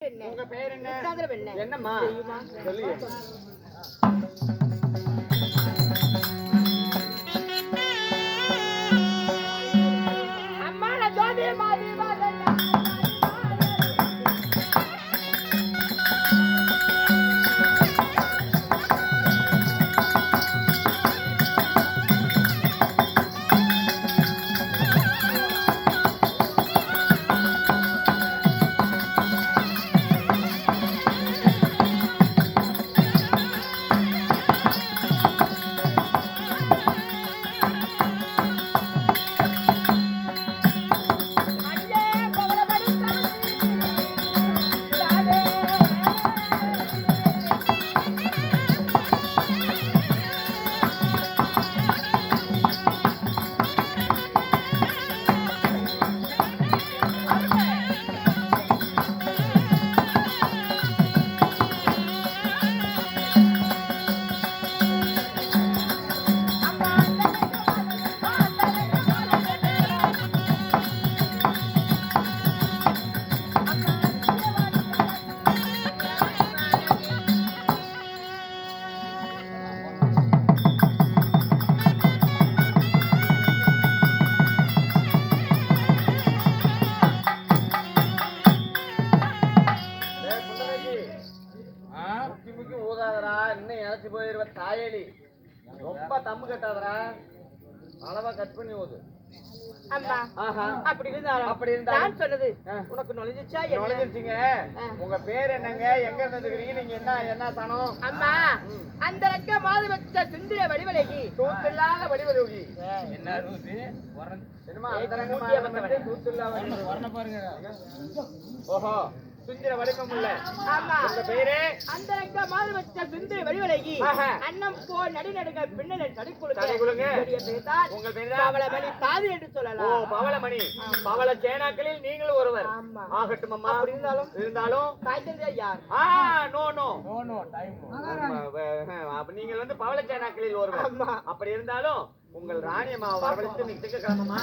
உங்க பேர் என்ன? என்னம்மா சொல்லு. அம்மா நான் ஜோதி மாதிரி ஊதாதரா, இன்னும் இழைச்சி போயிருவ தாயலி. ரொம்ப தம்மு கட்டாதரா, அளவா கட் பண்ணி ஊது. அம்மா அப்படி இருந்தா நான் சொன்னது உனக்கு நுழைஞ்சிச்சா? நுழைஞ்சிருச்சுங்க. உங்க பேர் என்னங்க? எங்க இருந்துக்கிறீங்க? நீங்க என்ன தானம்? அம்மா அந்த ரெக்க மாது வச்ச சுந்தர வடிவலகி தூத்தில்லாத வடிவலகி. என்ன ரூசி? என்னமா அந்த ரெக்க மாது தூத்தில்லாத பாருங்க. ஓஹோ, சுந்தர வடிவம் இல்ல. ஆமா, உங்க பேரு அந்த ரெக்க மாது வச்ச சுந்தர வடிவலகி. அன்னம் போ நடுநடுங்க பின்னல தடிக்குளுங்க. உங்க பேரு பவளமணி தாதி என்று சொல்லலாம். ஓ, பவளமணி. பவள சேனாக்களில் நீங்களும் ஒருவர். ஆகட்டும் அம்மா. அப்படி இருந்தாலும் காய்ச்சல் யார்? No no no no time. அப்ப நீங்கள் வந்து பவள சேனாக்களில் ஒருவர். அப்படி இருந்தாலும் உங்கள் ராணியம்மா வரவழைத்து நீ திங்கக்கிழமமா